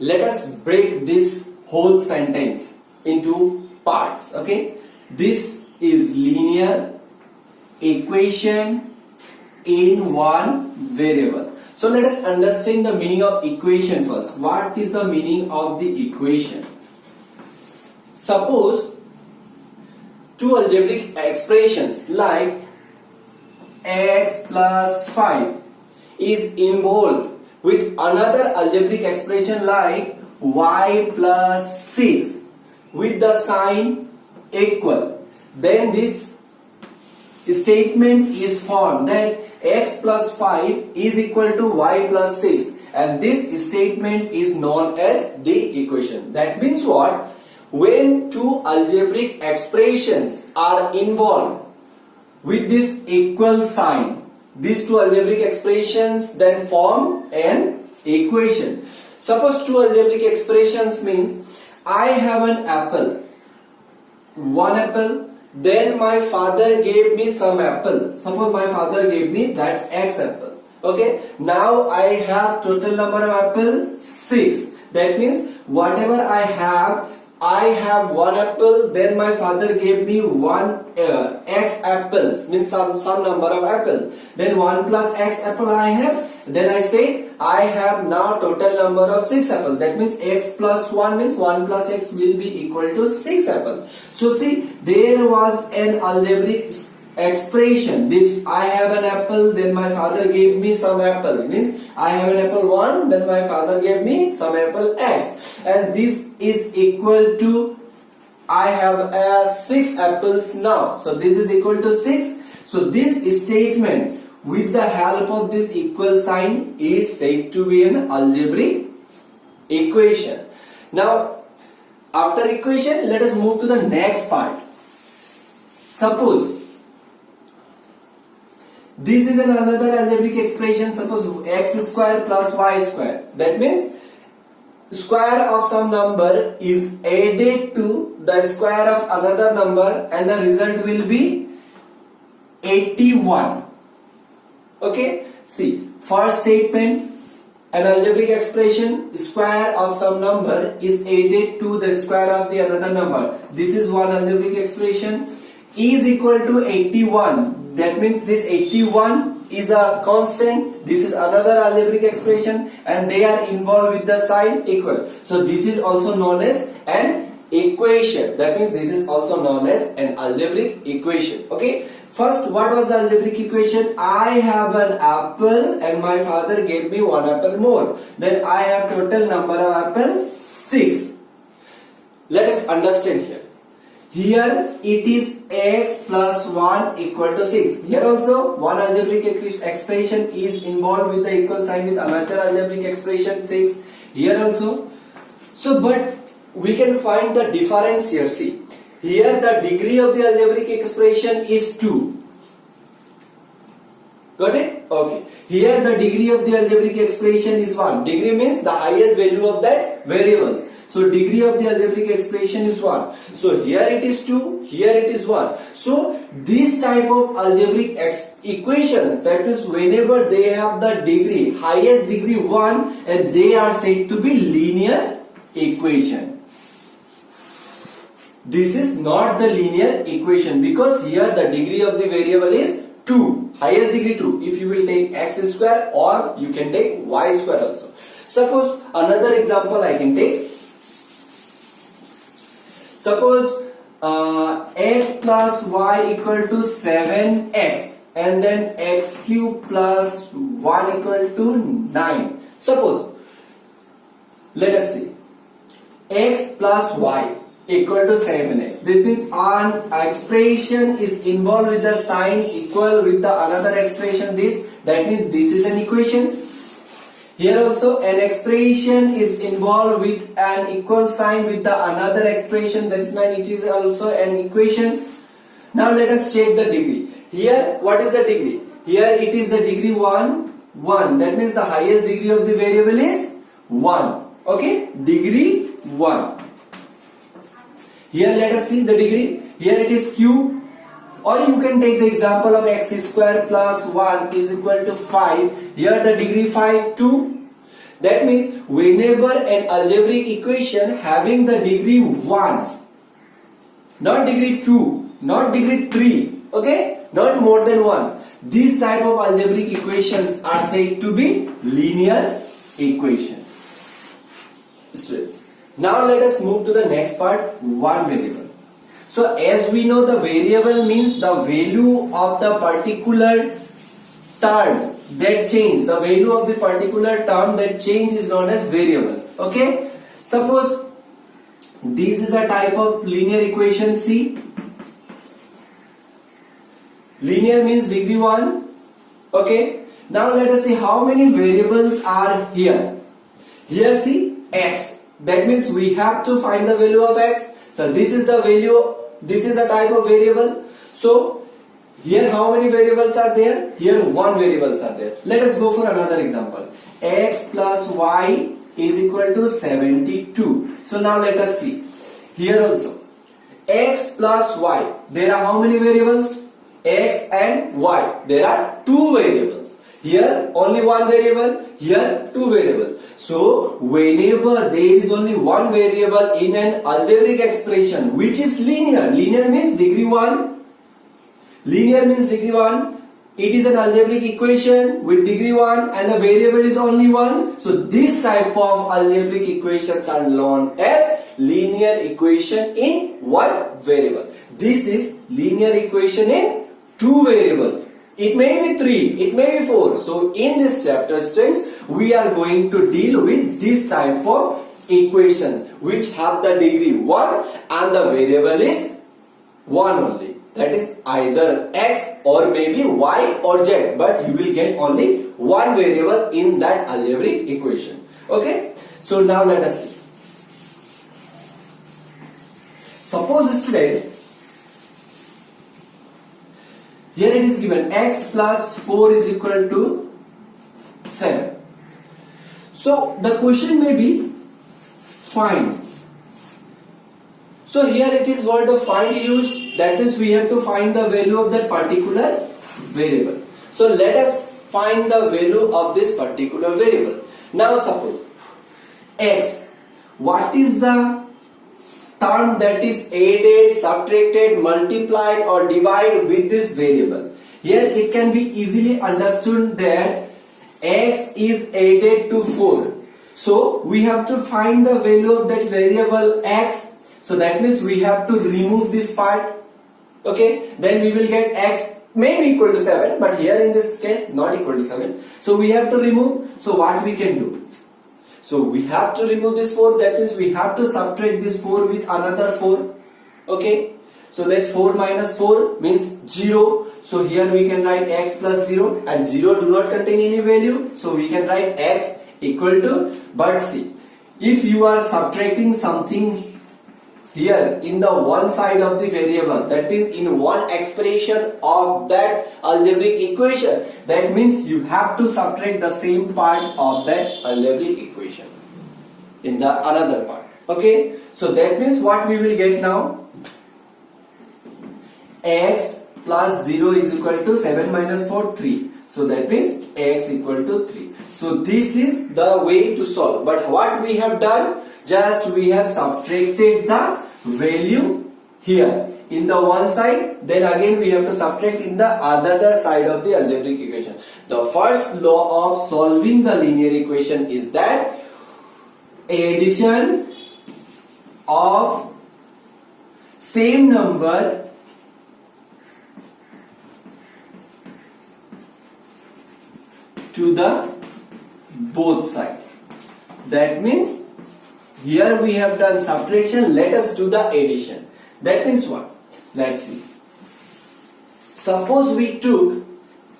let us break this whole sentence into parts. Okay, this is linear equation in one variable. So let us understand the meaning of equation first. What is the meaning of the equation? Suppose two algebraic expressions like x plus 5 is involved with another algebraic expression like y plus 6 with the sign equal, then this statement is formed that x plus 5 is equal to y plus 6, and this statement is known as the equation. That means what? When two algebraic expressions are involved with this equal sign, these two algebraic expressions then form an equation. Suppose two algebraic expressions means I have an apple, one apple, then my father gave me some apple. Suppose my father gave me that x apple. Okay, now I have total number of apple 6. That means whatever I have one apple, then my father gave me one x apples, means some number of apples. Then 1 plus x apple I have. Then I say I have now total number of 6 apples. That means x plus 1 means 1 plus x will be equal to 6 apples. So see, there was an algebraic expression. This I have an apple, then my father gave me some apple. Means I have an apple 1, then my father gave me some apple x, and this is equal to I have 6 apples now. So this is equal to 6. So this statement with the help of this equal sign is said to be an algebraic equation. Now after equation, let us move to the next part. Suppose this is another algebraic expression. Suppose x square plus y square. That means square of some number is added to the square of another number, and the result will be 81. Okay, see, first statement, an algebraic expression, square of some number is added to the square of the another number. This is one algebraic expression, is equal to 81. That means this 81 is a constant. This is another algebraic expression, and they are involved with the sign equal. So this is also known as an equation. That means this is also known as an algebraic equation. Okay, first, what was the algebraic equation? I have an apple and my father gave me one apple more. Then I have total number of apple 6. Let us understand here. Here it is x plus 1 equal to 6. Here also one algebraic expression is involved with the equal sign with another algebraic expression 6. Here also. So but we can find the difference here. See, here the degree of the algebraic expression is 2. Got it? Okay. Here the degree of the algebraic expression is 1. Degree means the highest value of that variables. So degree of the algebraic expression is 1. So here it is 2, here it is 1. So this type of algebraic equations, that is whenever they have the degree, highest degree 1, and they are said to be linear equation. This is not the linear equation because here the degree of the variable is 2, highest degree 2. If you will take x square, or you can take y square also. Suppose another example I can take. Suppose x plus y equal to 7x, and then x cube plus 1 equal to 9. Suppose, let us see, x plus y equal to 7x. This means an expression is involved with the sign equal with the another expression this. That means this is an equation. Here also an expression is involved with an equal sign with the another expression, that is 9. It is also an equation. Now let us check the degree. Here what is the degree? Here it is the degree 1. That means the highest degree of the variable is 1. Okay, degree 1. Here let us see the degree. Here it is cube. Or you can take the example of x square plus 1 is equal to 5. Here the degree 5, 2. That means whenever an algebraic equation having the degree 1, not degree 2, not degree 3, okay, not more than 1, these type of algebraic equations are said to be linear equation. Students, now let us move to the next part, one variable. So as we know, the variable means the value of the particular term that change. The value of the particular term that change is known as variable. Okay. Suppose this is a type of linear equation C. Linear means degree 1. Okay. Now let us see how many variables are here. Here see x. That means we have to find the value of x. So this is the value. This is a type of variable. So here how many variables are there? Here one variables are there. Let us go for another example. X plus y is equal to 72. So now let us see. Here also x plus y. There are how many variables? X and y. There are two variables. Here only one variable. Here two variables. So whenever there is only one variable in an algebraic expression which is linear. Linear means degree 1. Linear means degree 1. It is an algebraic equation with degree 1 and the variable is only 1. So this type of algebraic equations are known as linear equation in one variable. This is linear equation in two variables. It may be 3, it may be 4. So in this chapter, students, we are going to deal with this type of equations which have the degree 1 and the variable is 1 only. That is either x or maybe y or z, but you will get only one variable in that algebraic equation. Okay. So now let us see. Suppose student, here it is given x plus 4 is equal to 7. So the question may be find. So here it is word of find used. That is we have to find the value of that particular variable. So let us find the value of this particular variable. Now suppose x. What is the term that is added, subtracted, multiplied or divided with this variable? Here it can be easily understood that x is added to 4. So we have to find the value of that variable x. So that means we have to remove this part. Okay. Then we will get x may be equal to 7. But here in this case not equal to 7. So we have to remove. So what we can do? So we have to remove this 4. That means we have to subtract this 4 with another 4. Okay. So that 4 minus 4 means 0. So here we can write x plus 0 and 0 do not contain any value. So we can write x equal to, but see, if you are subtracting something here in the one side of the variable, that means in one expression of that algebraic equation, that means you have to subtract the same part of that algebraic equation in the another part. Okay. So that means what we will get now? X plus 0 is equal to 7 minus 4, 3. So that means x equal to 3. So this is the way to solve. But what we have done? Just we have subtracted the value here in the one side. Then again we have to subtract in the other side of the algebraic equation. The first law of solving the linear equation is that addition of same number to the both sides. That means here we have done subtraction. Let us do the addition. That means what? Let's see. Suppose we took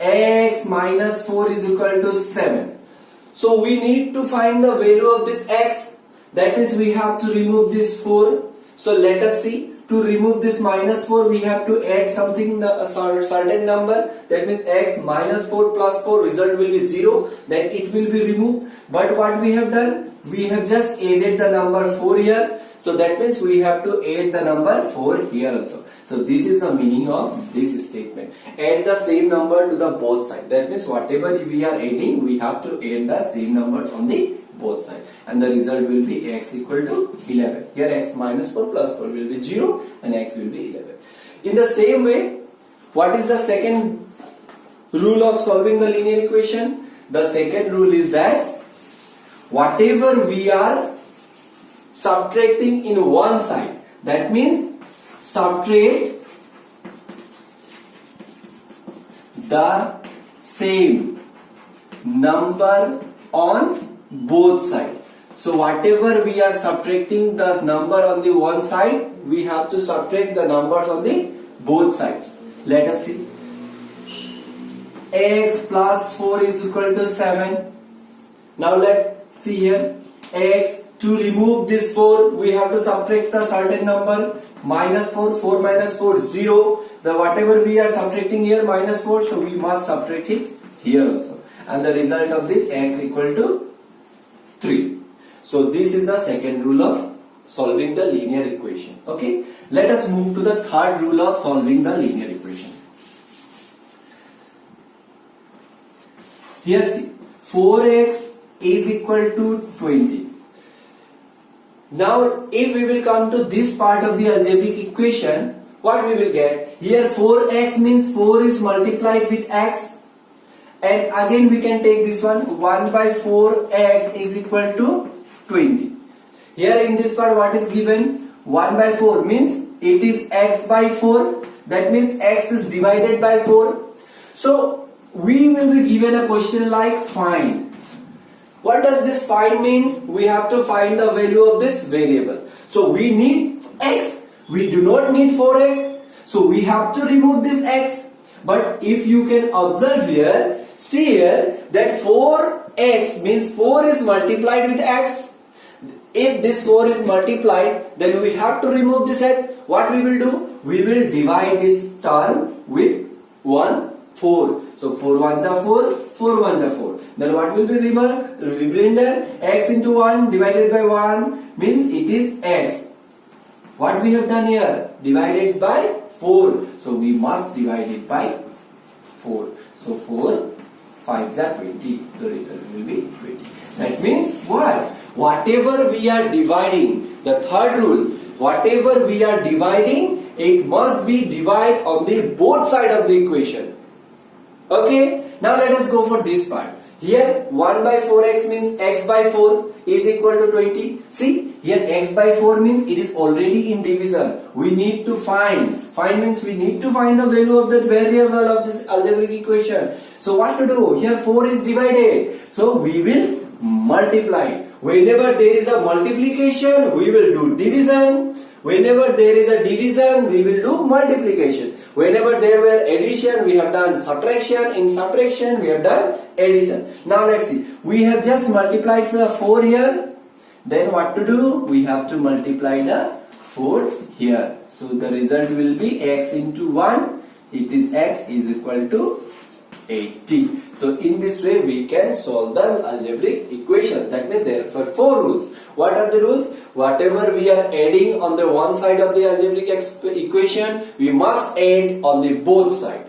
x minus 4 is equal to 7. So we need to find the value of this x. That means we have to remove this 4. So let us see. To remove this minus 4, we have to add something, a certain number. That means x minus 4 plus 4, result will be 0. Then it will be removed. But what we have done? We have just added the number 4 here. So that means we have to add the number 4 here also. So this is the meaning of this statement. Add the same number to the both sides. That means whatever we are adding, we have to add the same numbers on the both sides, and the result will be x equal to 11. Here x minus 4 plus 4 will be 0 and x will be 11. In the same way, what is the second rule of solving the linear equation? The second rule is that whatever we are subtracting in one side, that means subtract the same number on both sides. So whatever we are subtracting the number on the one side, we have to subtract the numbers on the both sides. Let us see. X plus 4 is equal to 7. Now let's see here. X, to remove this 4, we have to subtract the certain number. Minus 4, 4 minus 4, 0. The whatever we are subtracting here, minus 4, so we must subtract it here also. And the result of this, x equal to 3. So this is the second rule of solving the linear equation. Okay. Let us move to the third rule of solving the linear equation. Here see, 4x is equal to 20. Now if we will come to this part of the algebraic equation, what we will get? Here 4x means 4 is multiplied with x, and again we can take this one, 1 by 4x is equal to 20. Here in this part what is given? 1 by 4 means it is x by 4, that means x is divided by 4. So we will be given a question like find. What does this find means? We have to find the value of this variable. So we need x, we do not need 4x, so we have to remove this x. But if you can observe here, see here that 4x means 4 is multiplied with x. If this 4 is multiplied, then we have to remove this x. What we will do? We will divide this term with 1, 4. So 4 1 the 4, 4 1 the 4. Then what will be remainder? X into 1 divided by 1 means it is x. What we have done here? Divided by 4. So we must divide it by 4. So 4 5s are 20. The result will be 20. That means what? Whatever we are dividing, the third rule, whatever we are dividing, it must be divided on the both side of the equation. Okay, now let us go for this part. Here 1 by 4x means x by 4 is equal to 20. See, here x by 4 means it is already in division. We need to find. Find means we need to find the value of the variable of this algebraic equation. So what to do? Here 4 is divided. So we will multiply. Whenever there is a multiplication, we will do division. Whenever there is a division, we will do multiplication. Whenever there were addition, we have done subtraction. In subtraction, we have done addition. Now let's see. We have just multiplied the 4 here. Then what to do? We have to multiply the 4 here. So the result will be x into 1. It is x is equal to 80. So in this way we can solve the algebraic equation. That means there are 4 rules. What are the rules? Whatever we are adding on the one side of the algebraic equation, we must add on the both side.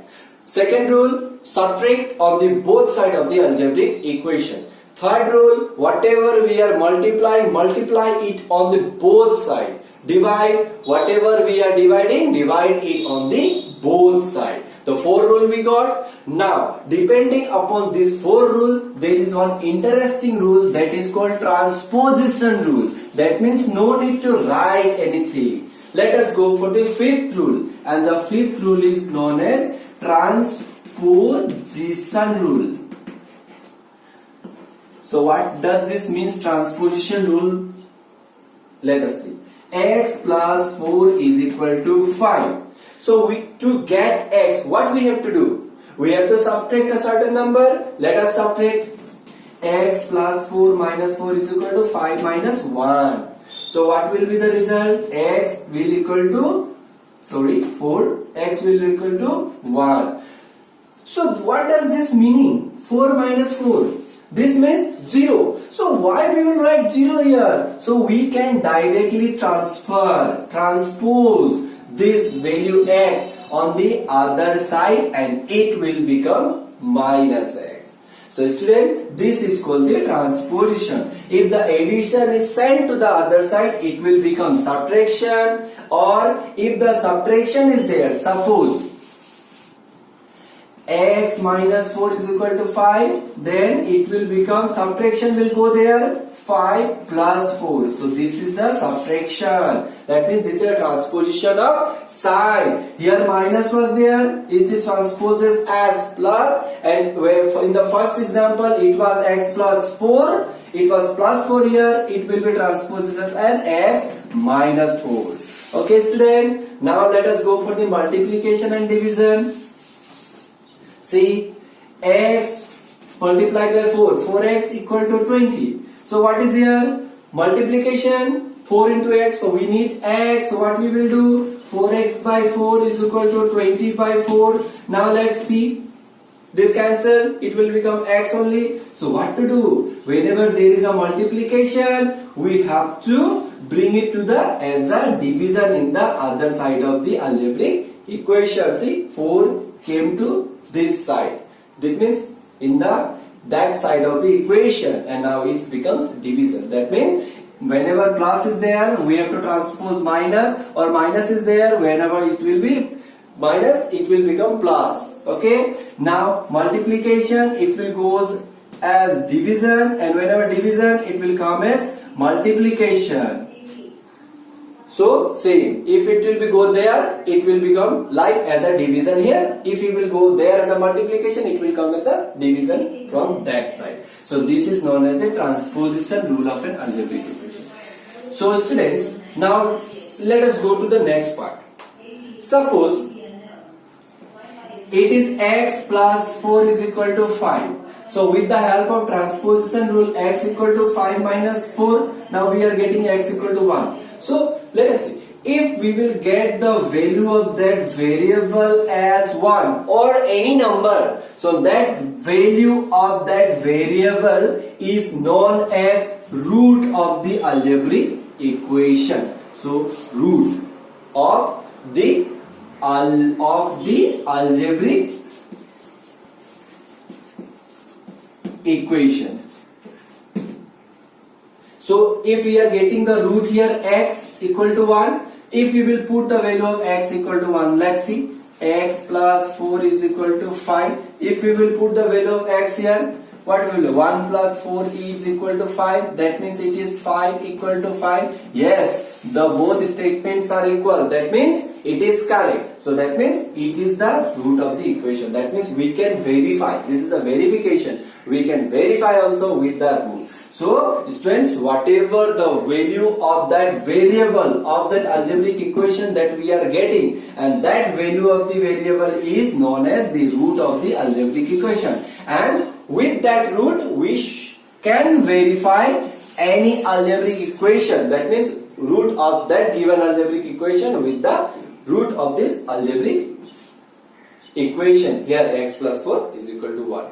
Second rule, subtract on the both side of the algebraic equation. Third rule, whatever we are multiplying, multiply it on the both side. Divide, whatever we are dividing, divide it on the both side. The 4 rule we got. Now, depending upon this 4 rule, there is one interesting rule that is called transposition rule. That means no need to write anything. Let us go for the 5th rule, and the 5th rule is known as transposition rule. So what does this mean, transposition rule? Let us see. X plus 4 is equal to 5. So to get x, what we have to do? We have to subtract a certain number. Let us subtract. X plus 4 minus 4 is equal to 5 minus 1. So what will be the result? X will equal to, 4. X will equal to 1. So what does this mean? 4 minus 4. This means 0. So why we will write 0 here? So we can directly transpose this value x on the other side, and it will become minus x. So student, this is called the transposition. If the addition is sent to the other side, it will become subtraction, or if the subtraction is there, suppose x minus 4 is equal to 5, then it will become, subtraction will go there, 5 plus 4. So this is the subtraction. That means this is a transposition of sign. Here minus was there, it is transposes as plus, and where in the first example it was x plus 4, it was plus 4 here, it will be transposed as x minus 4. Okay students, now let us go for the multiplication and division. See, x multiplied by 4, 4x equal to 20. So what is here? Multiplication, 4 into x, so we need x. So what we will do? 4x by 4 is equal to 20 by 4. Now let's see. This cancel, it will become x only. So what to do? Whenever there is a multiplication, we have to bring it to the as a division in the other side of the algebraic equation. See, 4 came to this side. That means in that side of the equation, and now it becomes division. That means whenever plus is there, we have to transpose minus, or minus is there, whenever it will be minus, it will become plus. Okay. Now multiplication, it will goes as division, and whenever division, it will come as multiplication. So same, if it will be go there, it will become like as a division here. If it will go there as a multiplication, it will come as a division from that side. So this is known as the transposition rule of an algebraic equation. So students, now let us go to the next part. Suppose it is x plus 4 is equal to 5. So with the help of transposition rule, x equal to 5 minus 4, now we are getting x equal to 1. So let us see, if we will get the value of that variable as 1 or any number, so that value of that variable is known as root of the algebraic equation. So root of the algebraic equation. So if we are getting the root here x equal to 1, if we will put the value of x equal to 1, let's see, x plus 4 is equal to 5. If we will put the value of x here, what will be 1 plus 4 is equal to 5. That means it is 5 equal to 5. Yes, the both statements are equal. That means it is correct. So that means it is the root of the equation. That means we can verify. This is the verification. We can verify also with the root. So students, whatever the value of that variable of that algebraic equation that we are getting, and that value of the variable is known as the root of the algebraic equation. And with that root, we can verify any algebraic equation. That means root of that given algebraic equation with the root of this algebraic equation. Here x plus 4 is equal to 1.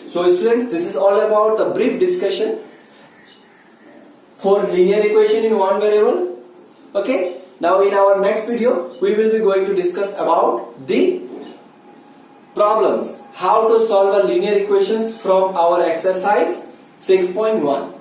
So students, this is all about the brief discussion for linear equation in one variable. Okay. Now in our next video, we will be going to discuss about the problems, how to solve the linear equations from our exercise 6.1.